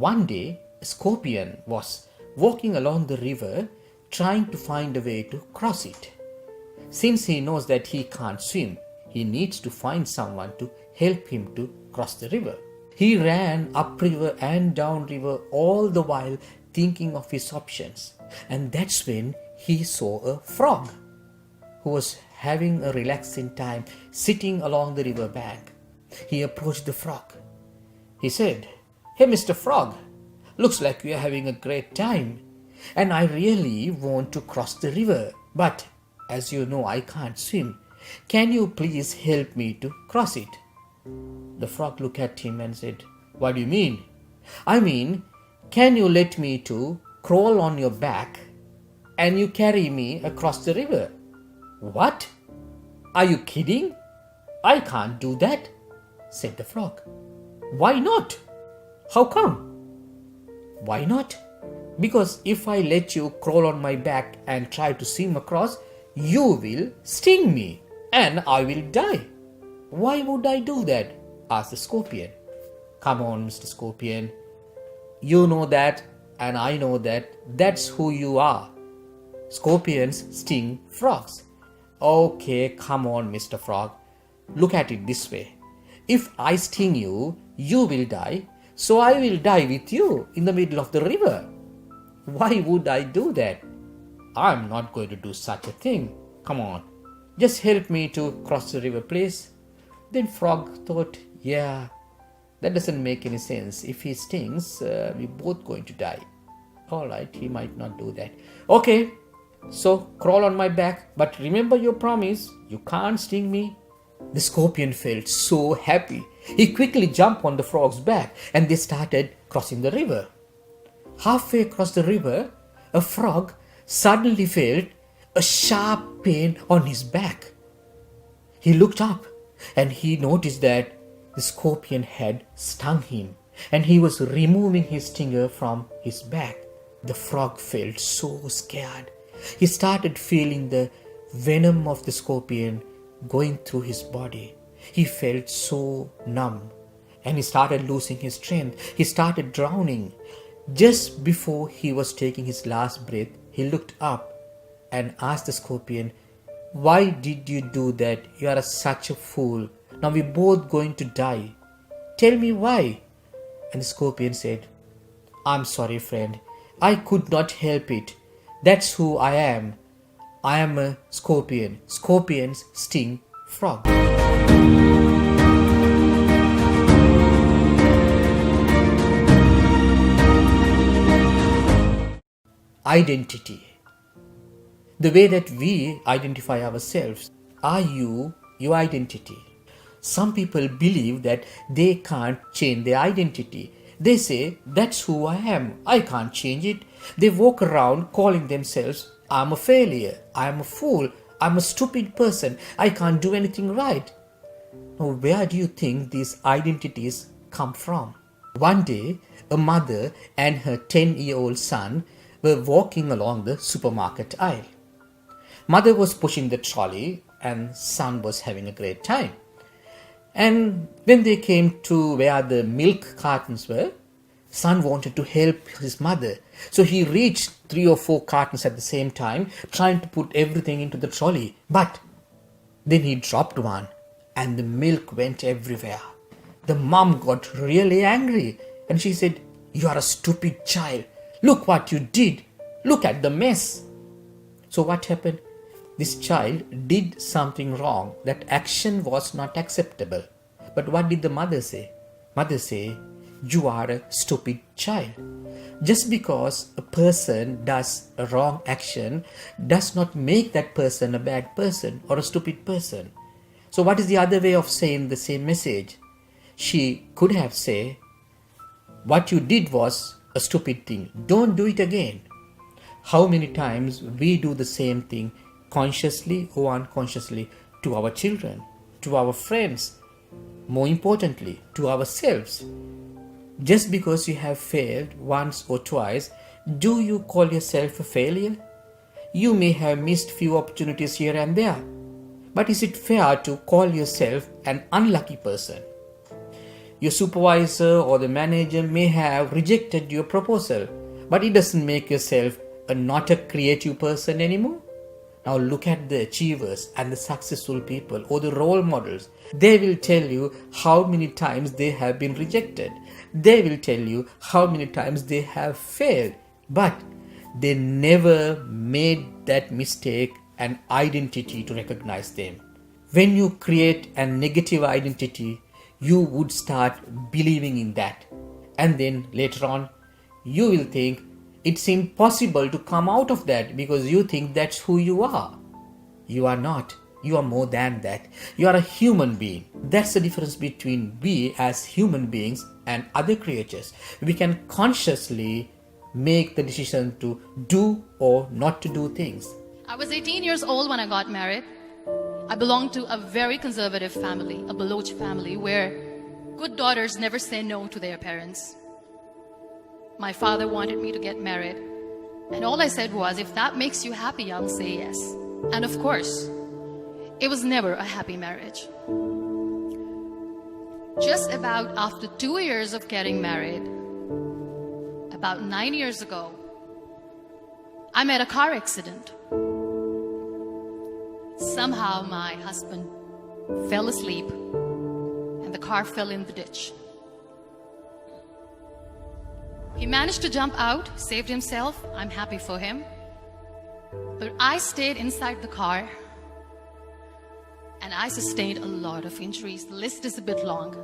One day, a scorpion was walking along the river trying to find a way to cross it. Since he knows that he can't swim, he needs to find someone to help him to cross the river. He ran upriver and downriver all the while thinking of his options. And that's when he saw a frog who was having a relaxing time sitting along the river bank. He approached the frog. He said, "Hey, Mr. Frog, looks like we are having a great time. And I really want to cross the river. But as you know, I can't swim. Can you please help me to cross it?" The frog looked at him and said, "What do you mean?" "I mean, can you let me to crawl on your back and you carry me across the river?" "What? Are you kidding? I can't do that," said the frog. "Why not? How come?" "Why not? Because if I let you crawl on my back and try to swim across, you will sting me and I will die." "Why would I do that?" asked the scorpion. "Come on, Mr. Scorpion. You know that and I know that. That's who you are. Scorpions sting frogs." "Okay, come on, Mr. Frog. Look at it this way. If I sting you, you will die. So I will die with you in the middle of the river. Why would I do that? I'm not going to do such a thing. Come on, just help me to cross the river, please." Then Frog thought, yeah, that doesn't make any sense. If he stings, we're both going to die. Alright, he might not do that. "Okay, so crawl on my back, but remember your promise, you can't sting me." The scorpion felt so happy. He quickly jumped on the frog's back and they started crossing the river. Halfway across the river, a frog suddenly felt a sharp pain on his back. He looked up and he noticed that the scorpion had stung him and he was removing his stinger from his back. The frog felt so scared. He started feeling the venom of the scorpion going through his body. He felt so numb and he started losing his strength. He started drowning. Just before he was taking his last breath, he looked up and asked the scorpion, "Why did you do that? You are such a fool. Now we're both going to die. Tell me why." And the scorpion said, "I'm sorry, friend. I could not help it. That's who I am. I am a scorpion. Scorpions sting frog." Identity. The way that we identify ourselves. Are you your identity? Some people believe that they can't change their identity. They say, "That's who I am. I can't change it." They walk around calling themselves, "I'm a failure. I'm a fool. I'm a stupid person. I can't do anything right." Now, where do you think these identities come from? One day, a mother and her 10-year-old son were walking along the supermarket aisle. Mother was pushing the trolley and son was having a great time. And when they came to where the milk cartons were, son wanted to help his mother. So he reached 3 or 4 cartons at the same time, trying to put everything into the trolley. But then he dropped one and the milk went everywhere. The mom got really angry and she said, "You are a stupid child. Look what you did. Look at the mess." So what happened? This child did something wrong. That action was not acceptable. But what did the mother say? Mother said, "You are a stupid child." Just because a person does a wrong action does not make that person a bad person or a stupid person. So what is the other way of saying the same message? She could have said, "What you did was a stupid thing. Don't do it again." How many times we do the same thing consciously or unconsciously to our children, to our friends, more importantly, to ourselves. Just because you have failed once or twice, do you call yourself a failure? You may have missed few opportunities here and there, but is it fair to call yourself an unlucky person? Your supervisor or the manager may have rejected your proposal, but it doesn't make yourself not a creative person anymore. Now look at the achievers and the successful people or the role models. They will tell you how many times they have been rejected. They will tell you how many times they have failed. But they never made that mistake an identity to recognize them. When you create a negative identity, you would start believing in that. And then later on, you will think it's impossible to come out of that because you think that's who you are. You are not. You are more than that. You are a human being. That's the difference between we as human beings and other creatures. We can consciously make the decision to do or not to do things. I was 18 years old when I got married. I belonged to a very conservative family, a Baloch family, where good daughters never say no to their parents. My father wanted me to get married, and all I said was, if that makes you happy, I'll say yes. And of course, it was never a happy marriage. Just about after 2 years of getting married, about 9 years ago, I met a car accident. Somehow my husband fell asleep and the car fell in the ditch. He managed to jump out, saved himself. I'm happy for him. But I stayed inside the car and I sustained a lot of injuries. The list is a bit long.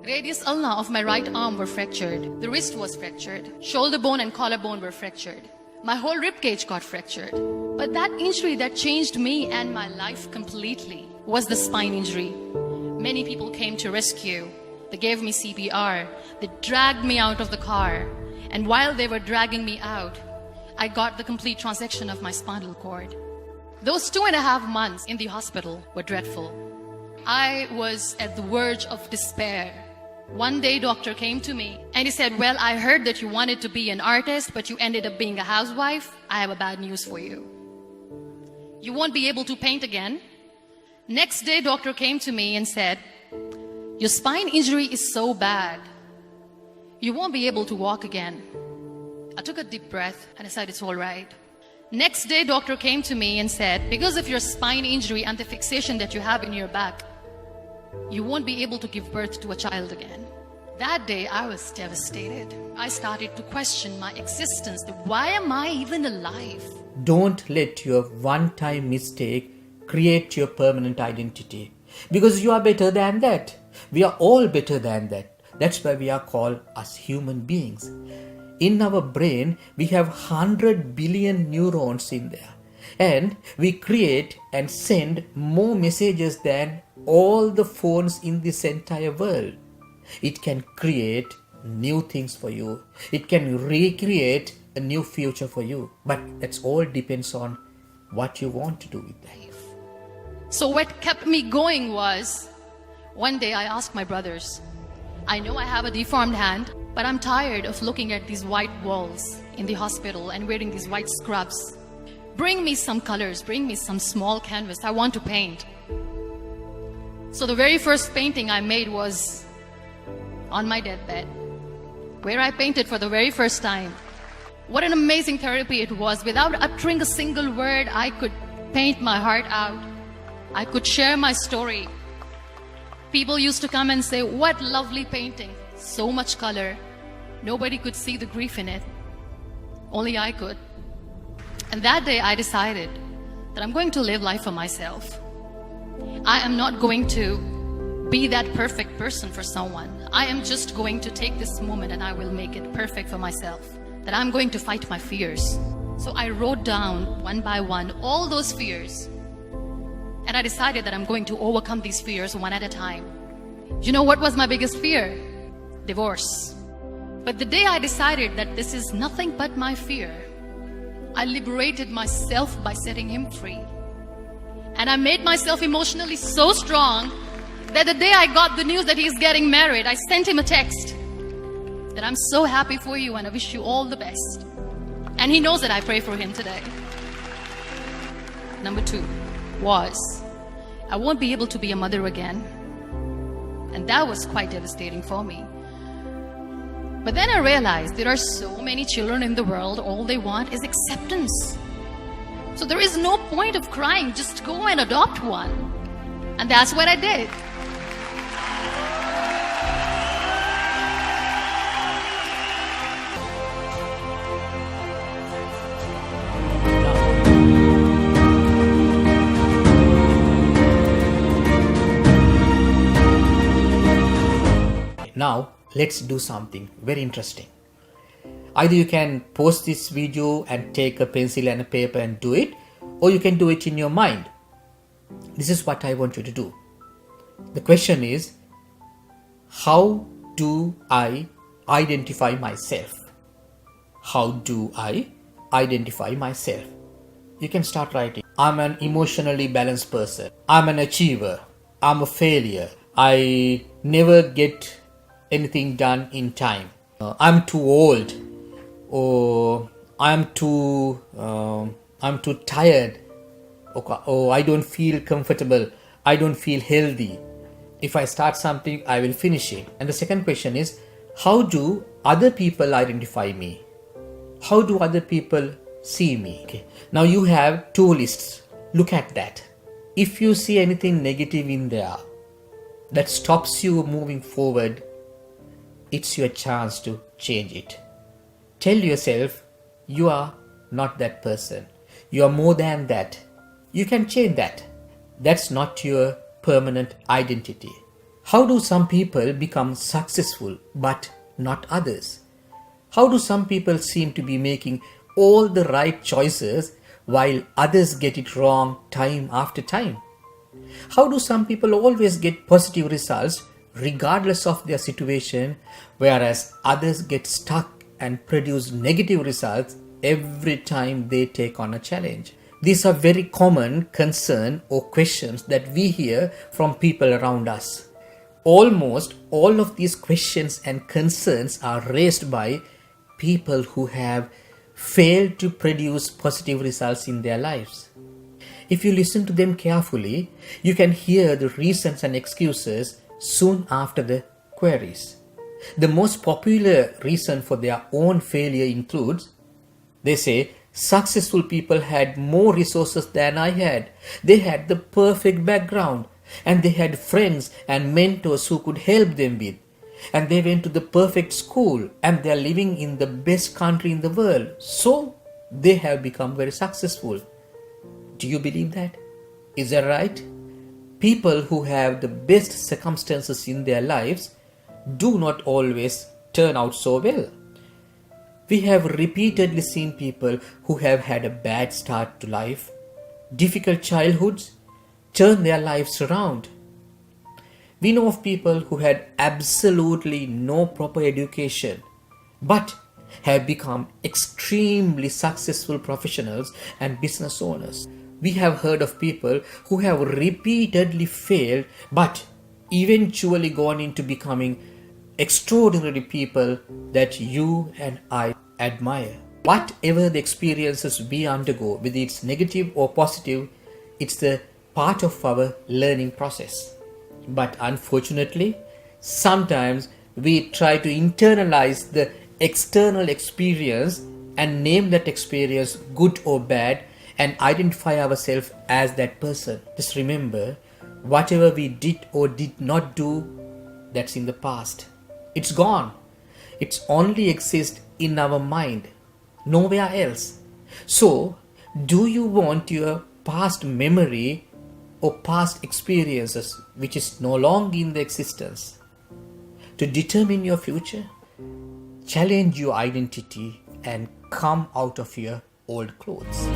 Radius ulna of my right arm were fractured. The wrist was fractured. Shoulder bone and collarbone were fractured. My whole rib cage got fractured. But that injury that changed me and my life completely was the spine injury. Many people came to rescue. They gave me CPR. They dragged me out of the car. And while they were dragging me out, I got the complete transection of my spinal cord. Those 2.5 months in the hospital were dreadful. I was at the verge of despair. One day, doctor came to me and he said, well, I heard that you wanted to be an artist, but you ended up being a housewife. I have a bad news for you. You won't be able to paint again. Next day, doctor came to me and said, your spine injury is so bad, you won't be able to walk again. I took a deep breath and I said, it's all right. Next day, doctor came to me and said, because of your spine injury and the fixation that you have in your back, you won't be able to give birth to a child again. That day, I was devastated. I started to question my existence. Why am I even alive? Don't let your one-time mistake create your permanent identity. Because you are better than that. We are all better than that. That's why we are called as human beings. In our brain, we have 100 billion neurons in there. And we create and send more messages than all the phones in this entire world. It can create new things for you. It can recreate a new future for you. But that's all depends on what you want to do with that. So what kept me going was, one day I asked my brothers, I know I have a deformed hand, but I'm tired of looking at these white walls in the hospital and wearing these white scrubs. Bring me some colors, bring me some small canvas. I want to paint. So the very first painting I made was on my deathbed, where I painted for the very first time. What an amazing therapy it was. Without uttering a single word, I could paint my heart out. I could share my story. People used to come and say, what lovely painting. So much color. Nobody could see the grief in it. Only I could. And that day I decided that I'm going to live life for myself. I am not going to be that perfect person for someone. I am just going to take this moment and I will make it perfect for myself. That I'm going to fight my fears. So I wrote down one by one all those fears. And I decided that I'm going to overcome these fears one at a time. You know what was my biggest fear? Divorce. But the day I decided that this is nothing but my fear, I liberated myself by setting him free. And I made myself emotionally so strong that the day I got the news that he's getting married, I sent him a text that I'm so happy for you and I wish you all the best. And he knows that I pray for him today. Number 2 was, I won't be able to be a mother again. And that was quite devastating for me. But then I realized there are so many children in the world, all they want is acceptance. So there is no point of crying, just go and adopt one. And that's what I did. Now, let's do something very interesting. Either you can pause this video and take a pencil and a paper and do it, or you can do it in your mind. This is what I want you to do. The question is, how do I identify myself? How do I identify myself? You can start writing. I'm an emotionally balanced person. I'm an achiever. I'm a failure. I never get anything done in time. I'm too old, or I'm too tired, or I don't feel comfortable, I don't feel healthy. If I start something, I will finish it. And the second question is, how do other people identify me? How do other people see me? Okay. Now you have two lists. Look at that. If you see anything negative in there that stops you moving forward, it's your chance to change it. Tell yourself, you are not that person. You are more than that. You can change that. That's not your permanent identity. How do some people become successful but not others? How do some people seem to be making all the right choices while others get it wrong time after time? How do some people always get positive results regardless of their situation, whereas others get stuck and produce negative results every time they take on a challenge? These are very common concerns or questions that we hear from people around us. Almost all of these questions and concerns are raised by people who have failed to produce positive results in their lives. If you listen to them carefully, you can hear the reasons and excuses soon after the queries. The most popular reason for their own failure includes, they say, successful people had more resources than I had. They had the perfect background, and they had friends and mentors who could help them with. And they went to the perfect school, and they are living in the best country in the world. So they have become very successful. Do you believe that? Is that right? People who have the best circumstances in their lives do not always turn out so well. We have repeatedly seen people who have had a bad start to life, difficult childhoods, turn their lives around. We know of people who had absolutely no proper education, but have become extremely successful professionals and business owners. We have heard of people who have repeatedly failed, but eventually gone into becoming extraordinary people that you and I admire. Whatever the experiences we undergo, whether it's negative or positive, it's the part of our learning process. But unfortunately, sometimes we try to internalize the external experience and name that experience good or bad and identify ourselves as that person. Just remember, whatever we did or did not do, that's in the past. It's gone. It only exists in our mind, nowhere else. So, do you want your past memory or past experiences, which is no longer in the existence, to determine your future? Challenge your identity and come out of your old clothes.